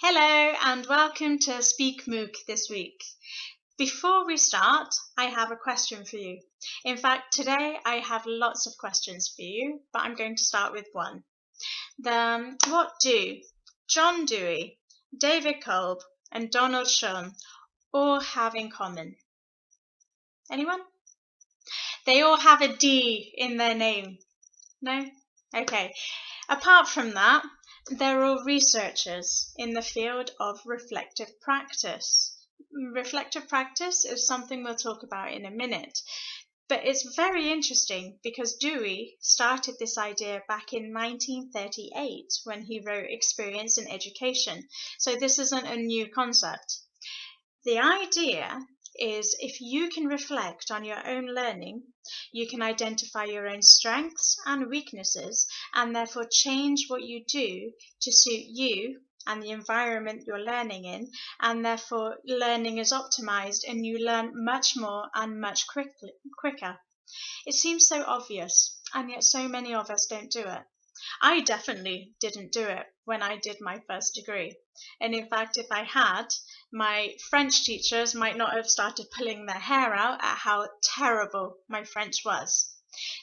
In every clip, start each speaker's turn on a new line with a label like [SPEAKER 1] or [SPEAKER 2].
[SPEAKER 1] Hello and welcome to Speak MOOC this week. Before we start, I have a question for you. In fact, today I have lots of questions for you, but I'm going to start with one. What do John Dewey, David Kolb, and Donald Schoen all have in common? Anyone? They all have a D in their name. No? Okay. Apart from that, they're all researchers in the field of reflective practice. Reflective practice is something we'll talk about in a minute, but it's very interesting because Dewey started this idea back in 1938 when he wrote Experience in Education, so this isn't a new concept. The idea is if you can reflect on your own learning, you can identify your own strengths and weaknesses and therefore change what you do to suit you and the environment you're learning in, and therefore learning is optimized and you learn much more and much quicker. It seems so obvious, and yet so many of us don't do it. I definitely didn't do it when I did my first degree. And in fact, if I had, my French teachers might not have started pulling their hair out at how terrible my French was.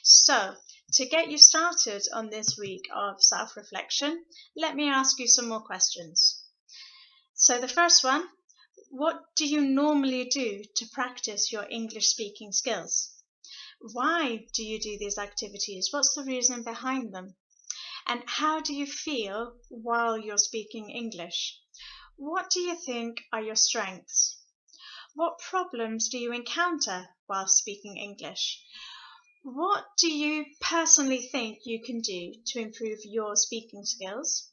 [SPEAKER 1] So, to get you started on this week of self-reflection, let me ask you some more questions. So the first one, what do you normally do to practice your English speaking skills? Why do you do these activities? What's the reason behind them? And how do you feel while you're speaking English? What do you think are your strengths? What problems do you encounter while speaking English? What do you personally think you can do to improve your speaking skills?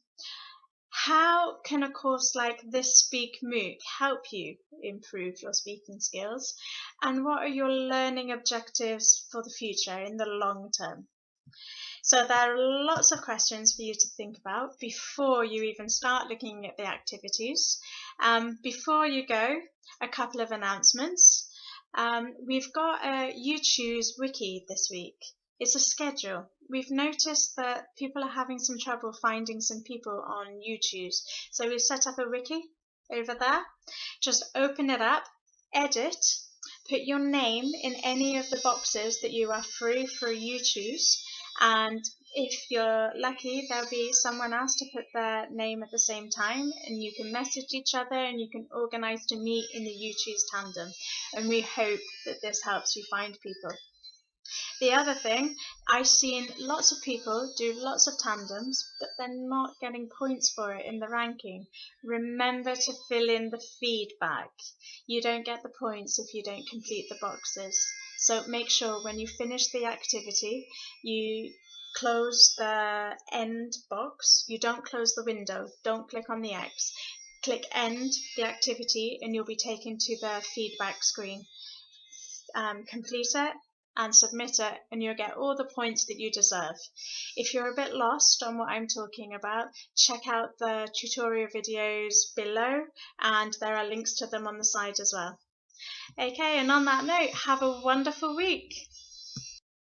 [SPEAKER 1] How can a course like this Speak MOOC help you improve your speaking skills? And what are your learning objectives for the future in the long term? So there are lots of questions for you to think about before you even start looking at the activities. Before you go, a couple of announcements. We've got a YouChoose wiki this week. It's a schedule. We've noticed that people are having some trouble finding some people on YouChoose. So we've set up a wiki over there. Just open it up, edit, put your name in any of the boxes that you are free for YouChoose. And if you're lucky, there'll be someone else to put their name at the same time, and you can message each other and you can organise to meet in the YouChoose tandem. And we hope that this helps you find people. The other thing, I've seen lots of people do lots of tandems, but they're not getting points for it in the ranking. Remember to fill in the feedback. You don't get the points if you don't complete the boxes. So make sure when you finish the activity, you close the end box. You don't close the window. Don't click on the X. Click end the activity and you'll be taken to the feedback screen. Complete it and submit it and you'll get all the points that you deserve. If you're a bit lost on what I'm talking about, check out the tutorial videos below and there are links to them on the side as well. Okay, and on that note, have a wonderful week.